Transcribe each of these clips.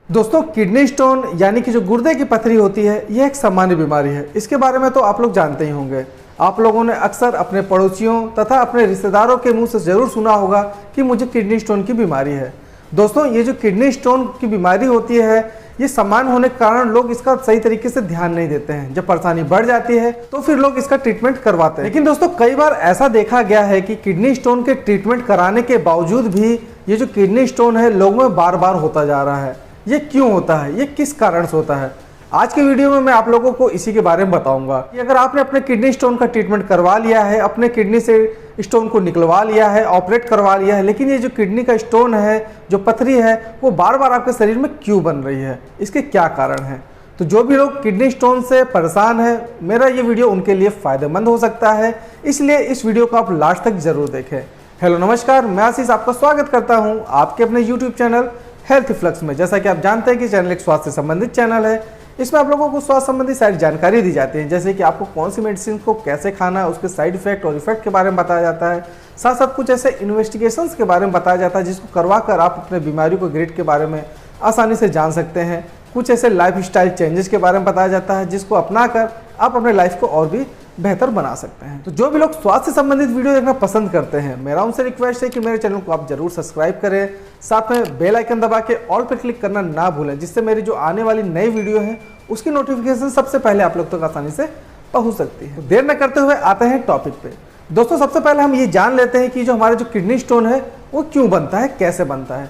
दोस्तों, kidney stone यानी कि जो गुर्दे की पथरी होती है, यह एक सामान्य बीमारी है। इसके बारे में तो आप लोग जानते ही होंगे। आप लोगों ने अक्सर अपने पड़ोसियों तथा अपने रिश्तेदारों के मुंह से ज़रूर सुना होगा कि मुझे किडनी स्टोन की बीमारी है। दोस्तों, ये जो किडनी स्टोन की बीमारी होती है, ये सामान्य होने के कारण लोग इसका सही तरीके से ध्यान नहीं देते हैं। जब परेशानी बढ़ जाती है तो फिर लोग इसका ट्रीटमेंट करवाते हैं। लेकिन दोस्तों, कई बार ऐसा देखा गया है कि किडनी स्टोन के ट्रीटमेंट कराने के बावजूद भी ये जो किडनी स्टोन है लोगों में बार बार होता जा रहा है। ये क्यों होता है, ये किस कारण से होता है? आज के वीडियो में मैं आप लोगों को इसी के बारे में बताऊंगा कि अगर आपने अपने किडनी स्टोन का ट्रीटमेंट करवा लिया है, अपने किडनी से स्टोन को निकलवा लिया है, ऑपरेट करवा लिया है, लेकिन ये जो किडनी का स्टोन है, जो पथरी है, वो बार बार आपके शरीर में क्यों बन रही है, इसके क्या कारण है? तो जो भी लोग किडनी स्टोन से परेशान है, मेरा ये वीडियो उनके लिए फायदेमंद हो सकता है, इसलिए इस वीडियो को आप लास्ट तक जरूर देखें। हेलो नमस्कार, मैं आशीष आपका स्वागत करता हूँ आपके अपने यूट्यूब चैनल हेल्थ फ्लक्स में। जैसा कि आप जानते हैं कि चैनल एक स्वास्थ्य से संबंधित चैनल है। इसमें आप लोगों को स्वास्थ्य संबंधी सारी जानकारी दी जाती है, जैसे कि आपको कौन सी मेडिसिन को कैसे खाना है, उसके साइड इफेक्ट और इफेक्ट के बारे में बताया जाता है। साथ साथ कुछ ऐसे इन्वेस्टिगेशंस के बारे में बताया जाता है जिसको करवा कर आप अपने बीमारी को ग्रेड के बारे में आसानी से जान सकते हैं। कुछ ऐसे लाइफ स्टाइल चेंजेस के बारे में बताया जाता है जिसको अपना कर आप अपने लाइफ को और भी बेहतर बना सकते हैं। तो जो भी लोग स्वास्थ्य से संबंधित वीडियो देखना पसंद करते हैं, मेरा उनसे रिक्वेस्ट है कि मेरे चैनल को आप जरूर सब्सक्राइब करें, साथ में बेल आइकन दबा के ऑल पे क्लिक करना ना भूलें, जिससे मेरी जो आने वाली नई वीडियो है उसकी नोटिफिकेशन सबसे पहले आप लोग तक आसानी से पहुंच सकती है। तो देर न करते हुए आते हैं टॉपिक पे। दोस्तों, सबसे पहले हम ये जान लेते हैं कि जो हमारा जो किडनी स्टोन है वो क्यों बनता है, कैसे बनता है।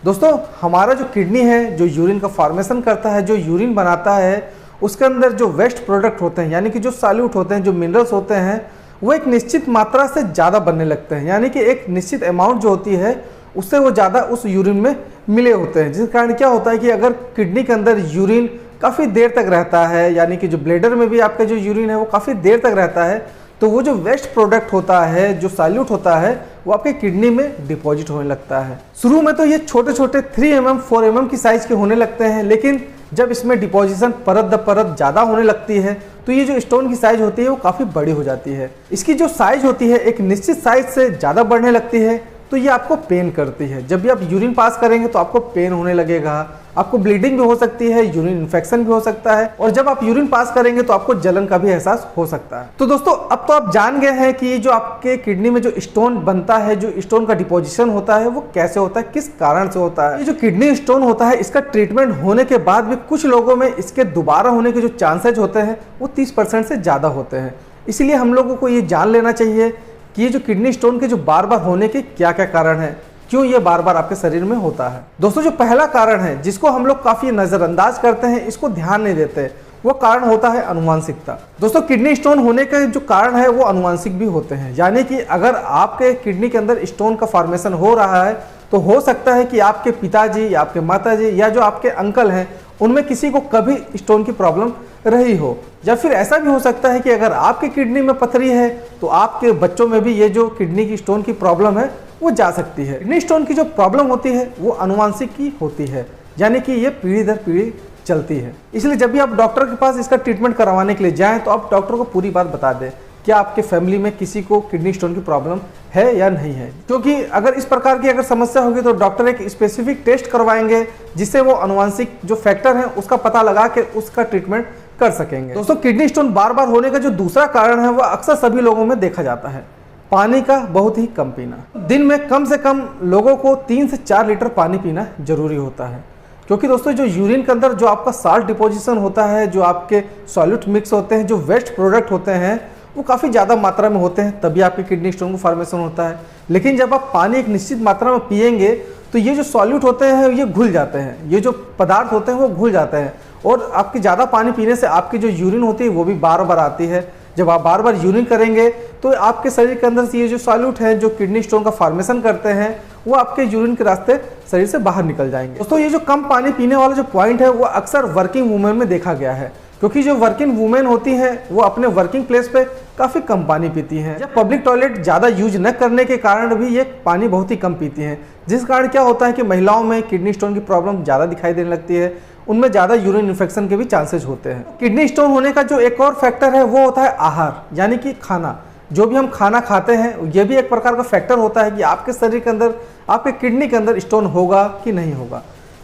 दोस्तों, हमारा जो किडनी है, जो यूरिन का फॉर्मेशन करता है, जो यूरिन बनाता है, उसके अंदर जो वेस्ट प्रोडक्ट होते हैं, यानी कि जो सॉल्यूट होते हैं, जो मिनरल्स होते हैं, वो एक निश्चित मात्रा से ज़्यादा बनने लगते हैं। यानी कि एक निश्चित अमाउंट जो होती है उससे वो ज़्यादा उस यूरिन में मिले होते हैं, जिस कारण क्या होता है कि अगर किडनी के अंदर यूरिन काफ़ी देर तक रहता है, यानी कि जो ब्लैडर में भी आपका जो यूरिन है वो काफ़ी देर तक रहता है, तो वो जो वेस्ट प्रोडक्ट होता है, जो सॉल्यूट होता है, वो आपके किडनी में डिपॉजिट होने लगता है। शुरू में तो ये छोटे छोटे 3 mm 4 mm की साइज के होने लगते हैं, लेकिन जब इसमें डिपॉजिशन परत दर परत ज़्यादा होने लगती है तो ये जो स्टोन की साइज होती है वो काफ़ी बड़ी हो जाती है। इसकी जो साइज होती है एक निश्चित साइज से ज़्यादा बढ़ने लगती है, तो ये आपको पेन करती है। जब भी आप यूरिन पास करेंगे तो आपको पेन होने लगेगा, आपको ब्लीडिंग भी हो सकती है, यूरिन इन्फेक्शन भी हो सकता है, और जब आप यूरिन पास करेंगे तो आपको जलन का भी एहसास हो सकता है। तो दोस्तों, अब तो आप जान गए हैं कि जो आपके किडनी में जो स्टोन बनता है, जो स्टोन का डिपोजिशन होता है, वो कैसे होता है, किस कारण से होता है। ये जो किडनी स्टोन होता है, इसका ट्रीटमेंट होने के बाद भी कुछ लोगों में इसके दोबारा होने के जो चांसेज होते हैं वो 30% से ज़्यादा होते हैं। इसलिए हम लोगों को ये जान लेना चाहिए कि ये जो किडनी स्टोन के जो बार बार होने के क्या क्या कारण है, क्यों ये बार बार आपके शरीर में होता है। दोस्तों, जो पहला कारण है जिसको हम लोग काफ़ी नज़रअंदाज करते हैं, इसको ध्यान नहीं देते, वो कारण होता है अनुवांशिकता। दोस्तों, किडनी स्टोन होने के जो कारण है वो अनुवांशिक भी होते हैं। यानी कि अगर आपके किडनी के अंदर स्टोन का फॉर्मेशन हो रहा है तो हो सकता है कि आपके पिताजी या आपके माताजी या जो आपके अंकल हैं उनमें किसी को कभी स्टोन की प्रॉब्लम रही हो, या फिर ऐसा भी हो सकता है कि अगर आपके किडनी में पथरी है तो आपके बच्चों में भी ये जो किडनी की स्टोन की प्रॉब्लम है वो जा सकती है। किडनी स्टोन की जो प्रॉब्लम होती है वो अनुवांशिक की होती है, यानी कि ये पीढ़ी दर पीढ़ी चलती है। इसलिए जब भी आप डॉक्टर के पास इसका ट्रीटमेंट करवाने के लिए जाएं तो आप डॉक्टर को पूरी बात बता दें क्या आपके फैमिली में किसी को किडनी स्टोन की प्रॉब्लम है या नहीं है, क्योंकि अगर इस प्रकार की अगर समस्या होगी तो डॉक्टर एक स्पेसिफिक टेस्ट करवाएंगे जिससे वो अनुवांशिक जो फैक्टर है उसका पता लगा के उसका ट्रीटमेंट कर सकेंगे। दोस्तों, किडनी स्टोन बार बार होने का जो दूसरा कारण है वो अक्सर सभी लोगों में देखा जाता है, पानी का बहुत ही कम पीना। दिन में कम से कम लोगों को 3 से 4 लीटर पानी पीना जरूरी होता है, क्योंकि दोस्तों जो यूरिन के अंदर जो आपका साल्ट डिपोजिशन होता है, जो आपके सॉल्यूट मिक्स होते हैं, जो वेस्ट प्रोडक्ट होते हैं, वो काफ़ी ज़्यादा मात्रा में होते हैं, तभी आपके किडनी स्टोन को फॉर्मेशन होता है। लेकिन जब आप पानी एक निश्चित मात्रा में पिएंगे तो ये जो सॉल्यूट होते हैं ये घुल जाते हैं, ये जो पदार्थ होते हैं वो घुल जाते हैं, और आपके ज़्यादा पानी पीने से आपकी जो यूरिन होती है वो भी बार बार आती है। जब आप बार बार यूरिन करेंगे तो आपके शरीर के अंदर से ये जो सॉल्यूट हैं जो किडनी स्टोन का फॉर्मेशन करते हैं वो आपके यूरिन के रास्ते शरीर से बाहर निकल जाएंगे। दोस्तों, ये जो कम पानी पीने वाला जो पॉइंट है वो अक्सर वर्किंग वुमेन में देखा गया है, क्योंकि जो वर्किंग वुमेन होती हैं वो अपने वर्किंग प्लेस पे काफ़ी कम पानी पीती हैं, या पब्लिक टॉयलेट ज़्यादा यूज न करने के कारण भी ये पानी बहुत ही कम पीती हैं, जिस कारण क्या होता है कि महिलाओं में किडनी स्टोन की प्रॉब्लम ज़्यादा दिखाई देने लगती है, उनमें ज़्यादा यूरिन इन्फेक्शन के भी चांसेस होते हैं। किडनी स्टोन होने का जो एक और फैक्टर है वो होता है आहार, यानी कि खाना। जो भी हम खाना खाते हैं ये भी एक प्रकार का फैक्टर होता है कि आपके शरीर के अंदर, आपके किडनी के अंदर स्टोन होगा कि नहीं होगा।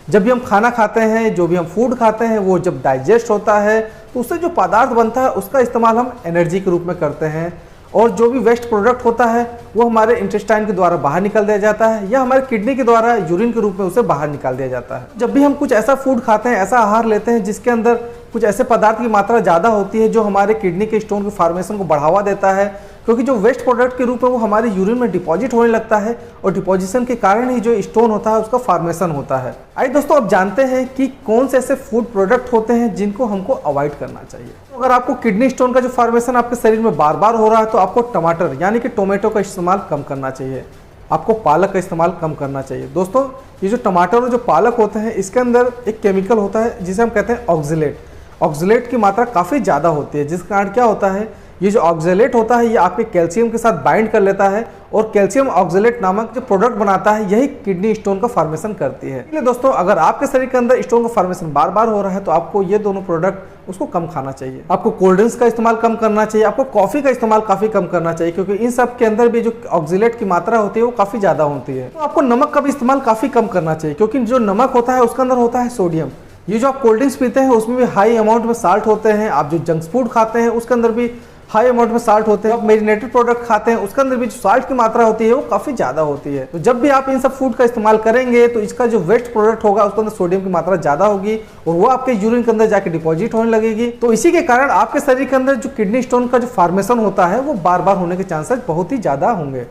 जब भी हम खाना खाते हैं, जो भी हम फूड खाते हैं, वो जब डाइजेस्ट होता है तो उससे जो पदार्थ बनता है उसका इस्तेमाल हम एनर्जी के रूप में करते हैं, और जो भी वेस्ट प्रोडक्ट होता है वो हमारे इंटेस्टाइन के द्वारा बाहर निकाल दिया जाता है या हमारे किडनी के द्वारा यूरिन के रूप में उसे बाहर निकाल दिया जाता है। जब भी हम कुछ ऐसा फूड खाते हैं, ऐसा आहार लेते हैं जिसके अंदर कुछ ऐसे पदार्थ की मात्रा ज़्यादा होती है जो हमारे किडनी के स्टोन के फॉर्मेशन को बढ़ावा देता है, क्योंकि जो वेस्ट प्रोडक्ट के रूप में वो हमारे यूरिन में डिपॉजिट होने लगता है और डिपॉजिशन के कारण ही जो स्टोन होता है उसका फॉर्मेशन होता है। आइए दोस्तों, अब जानते हैं कि कौन से ऐसे फूड प्रोडक्ट होते हैं जिनको हमको अवॉइड करना चाहिए। तो अगर आपको किडनी स्टोन का जो फॉर्मेशन आपके शरीर में बार बार हो रहा है तो आपको टमाटर यानी कि टोमेटो का इस्तेमाल कम करना चाहिए, आपको पालक का इस्तेमाल कम करना चाहिए। दोस्तों, ये जो टमाटर और जो पालक होते हैं इसके अंदर एक केमिकल होता है जिसे हम कहते हैं ऑक्जेलेट। ऑक्जेलेट की मात्रा काफ़ी ज़्यादा होती है, जिस कारण क्या होता है, ये जो ऑक्जेलेट होता है ये आपके कैल्शियम के साथ बाइंड कर लेता है और कैल्शियम ऑक्जेलेट नामक जो प्रोडक्ट बनाता है यही किडनी स्टोन का फॉर्मेशन करती है। इसलिए दोस्तों, अगर आपके शरीर के अंदर स्टोन का फॉर्मेशन बार बार हो रहा है तो आपको ये दोनों प्रोडक्ट उसको कम खाना चाहिए। आपको कोल्ड ड्रिंक्स का इस्तेमाल कम करना चाहिए, आपको कॉफ़ी का इस्तेमाल काफ़ी कम करना चाहिए, क्योंकि इन सब के अंदर भी जो ऑक्जेलेट की मात्रा होती है वो काफ़ी ज़्यादा होती है। तो आपको नमक का भी इस्तेमाल काफ़ी कम करना चाहिए, क्योंकि जो नमक होता है उसके अंदर होता है सोडियम। ये जो आप कोल्ड ड्रिंक्स पीते हैं उसमें भी हाई अमाउंट में साल्ट होते हैं, आप जो जंक फूड खाते हैं उसके अंदर भी हाई अमाउंट में साल्ट होते हैं, आप मेरिनेटेड प्रोडक्ट खाते हैं उसके अंदर भी जो साल्ट की मात्रा होती है वो काफ़ी ज़्यादा होती है। तो जब भी आप इन सब फूड का इस्तेमाल करेंगे तो इसका जो वेस्ट प्रोडक्ट होगा उसके अंदर सोडियम की मात्रा ज़्यादा होगी और वो आपके यूरिन के अंदर जाके डिपॉजिट होने लगेगी। तो इसी के कारण आपके शरीर के अंदर जो किडनी स्टोन का जो फॉर्मेशन होता है वो बार बार होने के चांसेस बहुत ही ज़्यादा होंगे।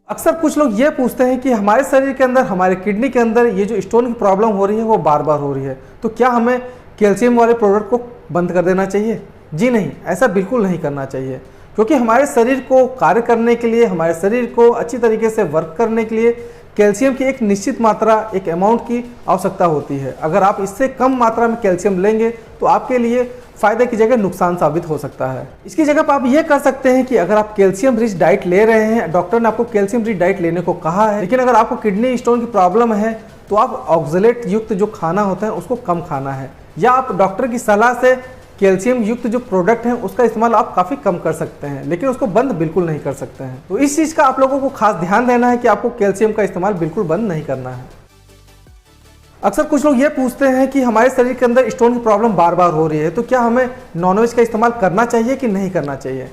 अक्सर कुछ लोग ये पूछते हैं कि हमारे शरीर के अंदर, हमारे किडनी के अंदर ये जो स्टोन की प्रॉब्लम हो रही है वो बार बार हो रही है, तो क्या हमें कैल्शियम वाले प्रोडक्ट को बंद कर देना चाहिए? जी नहीं, ऐसा बिल्कुल नहीं करना चाहिए, क्योंकि हमारे शरीर को कार्य करने के लिए, हमारे शरीर को अच्छी तरीके से वर्क करने के लिए कैल्शियम की एक निश्चित मात्रा, एक अमाउंट की आवश्यकता होती है। अगर आप इससे कम मात्रा में कैल्शियम लेंगे तो आपके लिए फायदे की जगह नुकसान साबित हो सकता है। इसकी जगह पर आप ये कर सकते हैं कि अगर आप कैल्शियम रिच डाइट ले रहे हैं, डॉक्टर ने आपको कैल्शियम रिच डाइट लेने को कहा है, लेकिन अगर आपको किडनी स्टोन की प्रॉब्लम है तो आप ऑक्जेलेट युक्त जो खाना होता है उसको कम खाना है, या आप डॉक्टर की सलाह से कैल्शियम युक्त जो प्रोडक्ट हैं उसका इस्तेमाल आप काफ़ी कम कर सकते हैं, लेकिन उसको बंद बिल्कुल नहीं कर सकते हैं। तो इस चीज़ का आप लोगों को खास ध्यान देना है कि आपको कैल्शियम का इस्तेमाल बिल्कुल बंद नहीं करना है। अक्सर कुछ लोग ये पूछते हैं कि हमारे शरीर के अंदर स्टोन की प्रॉब्लम बार बार हो रही है तो क्या हमें नॉनवेज का इस्तेमाल करना चाहिए कि नहीं करना चाहिए?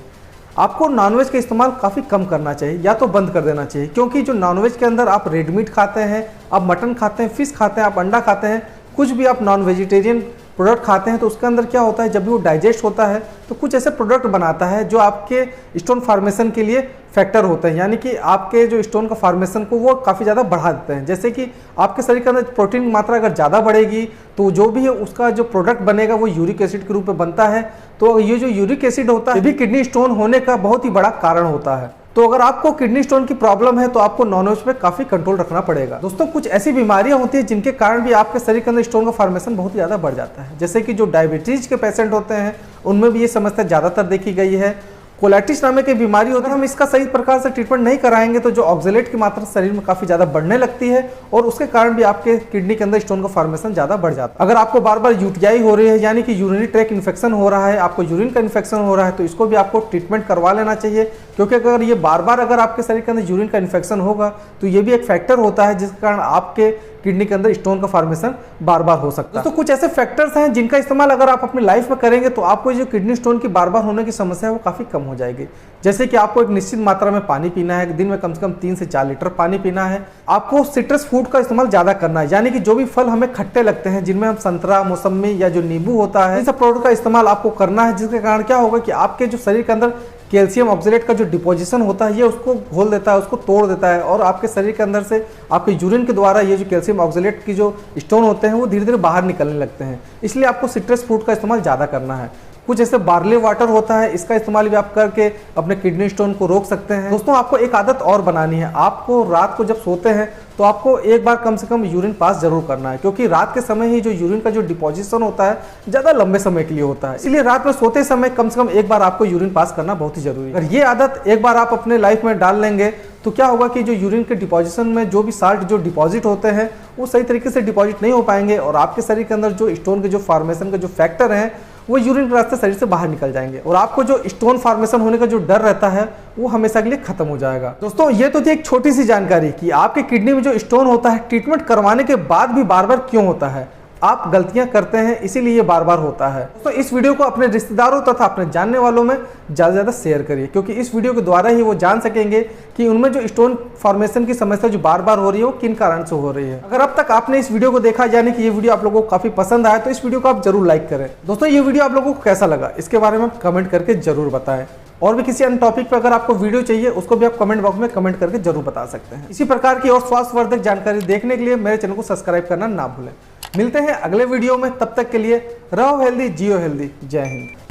आपको नॉनवेज का इस्तेमाल काफ़ी कम करना चाहिए या तो बंद कर देना चाहिए, क्योंकि जो नॉनवेज के अंदर आप रेड मीट खाते हैं, आप मटन खाते हैं, फिश खाते हैं, आप अंडा खाते हैं, कुछ भी आप नॉन वेजिटेरियन प्रोडक्ट खाते हैं तो उसके अंदर क्या होता है, जब भी वो डाइजेस्ट होता है तो कुछ ऐसे प्रोडक्ट बनाता है जो आपके स्टोन फॉर्मेशन के लिए फैक्टर होते हैं, यानी कि आपके जो स्टोन का फॉर्मेशन को वो काफ़ी ज़्यादा बढ़ा देते हैं। जैसे कि आपके शरीर के अंदर प्रोटीन की मात्रा अगर ज़्यादा बढ़ेगी तो जो भी है उसका जो प्रोडक्ट बनेगा वो यूरिक एसिड के रूप में बनता है। तो ये जो यूरिक एसिड होता है ये भी किडनी स्टोन होने का बहुत ही बड़ा कारण होता है। तो अगर आपको किडनी स्टोन की प्रॉब्लम है तो आपको नॉनवेज पे काफ़ी कंट्रोल रखना पड़ेगा। दोस्तों, कुछ ऐसी बीमारियां होती हैं जिनके कारण भी आपके शरीर के अंदर स्टोन का फॉर्मेशन बहुत ज़्यादा बढ़ जाता है, जैसे कि जो डायबिटीज़ के पेशेंट होते हैं उनमें भी ये समस्या ज़्यादातर देखी गई है। कोलाइटिस नामक की बीमारी होती है, हम इसका सही प्रकार से ट्रीटमेंट नहीं कराएंगे तो जो ऑक्जेलेट की मात्रा शरीर में काफ़ी ज़्यादा बढ़ने लगती है और उसके कारण भी आपके किडनी के अंदर स्टोन का फॉर्मेशन ज़्यादा बढ़ जाता है। अगर आपको बार बार यूटीआई हो रही है यानी कि यूरिनरी ट्रैक इन्फेक्शन हो रहा है, आपको यूरिन का इन्फेक्शन हो रहा है, तो इसको भी आपको ट्रीटमेंट करवा लेना चाहिए, क्योंकि अगर ये बार बार अगर आपके शरीर के अंदर यूरिन का इन्फेक्शन होगा तो ये भी एक फैक्टर होता है जिसके कारण आपके किडनी के अंदर स्टोन का फॉर्मेशन बार बार हो सकता है। दोस्तों, कुछ ऐसे फैक्टर्स हैं जिनका इस्तेमाल अगर आप अपनी लाइफ में करेंगे तो आपको जो किडनी स्टोन की बार बार होने की समस्या है वो काफ़ी कम हो जाएगी। जैसे कि आपको एक निश्चित मात्रा में पानी पीना है, दिन में कम से कम 3 से 4 लीटर पानी पीना है। आपको सिट्रस फूड का इस्तेमाल ज़्यादा करना है, यानी कि जो भी फल हमें खट्टे लगते हैं, जिनमें हम संतरा, मौसमी या जो नींबू होता है, इन सब प्रोडक्ट का इस्तेमाल आपको करना है, जिसके कारण क्या होगा कि आपके जो शरीर के अंदर कैल्शियम ऑक्जेलेट का जो डिपोजिशन होता है ये उसको घोल देता है, उसको तोड़ देता है और आपके शरीर के अंदर से आपके यूरिन के द्वारा ये जो कैल्शियम ऑक्जेलेट की जो स्टोन होते हैं वो धीरे धीरे बाहर निकलने लगते हैं। इसलिए आपको सिट्रस फ्रूट का इस्तेमाल ज़्यादा करना है। कुछ ऐसे बार्ले वाटर होता है, इसका इस्तेमाल भी आप करके अपने किडनी स्टोन को रोक सकते हैं। दोस्तों, आपको एक आदत और बनानी है, आपको रात को जब सोते हैं तो आपको एक बार कम से कम यूरिन पास जरूर करना है, क्योंकि रात के समय ही जो यूरिन का जो डिपोजिशन होता है ज़्यादा लंबे समय के लिए होता है। इसलिए रात में सोते समय कम से कम एक बार आपको यूरिन पास करना बहुत ही जरूरी है। अगर ये आदत एक बार आप अपने लाइफ में डाल लेंगे तो क्या होगा कि जो यूरिन के डिपोजिशन में जो भी साल्ट जो डिपॉजिट होते हैं वो सही तरीके से डिपॉजिट नहीं हो पाएंगे और आपके शरीर के अंदर जो स्टोन के जो फॉर्मेशन के जो फैक्टर हैं वो यूरिन के रास्ते शरीर से बाहर निकल जाएंगे और आपको जो स्टोन फॉर्मेशन होने का जो डर रहता है वो हमेशा के लिए खत्म हो जाएगा। दोस्तों ये तो थी एक छोटी सी जानकारी कि आपके किडनी में जो स्टोन होता है ट्रीटमेंट करवाने के बाद भी बार बार क्यों होता है, आप गलतियां करते हैं इसीलिए ये बार बार होता है। तो इस वीडियो को अपने रिश्तेदारों तथा अपने जानने वालों में ज़्यादा से ज़्यादा शेयर करिए, क्योंकि इस वीडियो के द्वारा ही वो जान सकेंगे कि उनमें जो स्टोन फॉर्मेशन की समस्या जो बार बार हो रही है वो किन कारण से हो रही है। अगर अब तक आपने इस वीडियो को देखा यानी कि ये वीडियो आप लोगों को काफ़ी पसंद आया तो इस वीडियो को आप जरूर लाइक करें। दोस्तों ये वीडियो आप लोगों को कैसा लगा इसके बारे में कमेंट करके जरूर बताएं। और भी किसी अन्य टॉपिक पर अगर आपको वीडियो चाहिए उसको भी आप कमेंट बॉक्स में कमेंट करके जरूर बता सकते हैं। इसी प्रकार की और स्वास्थ्यवर्धक जानकारी देखने के लिए मेरे चैनल को सब्सक्राइब करना ना भूलें। मिलते हैं अगले वीडियो में, तब तक के लिए रहो हेल्दी, जियो हेल्दी। जय हिंद।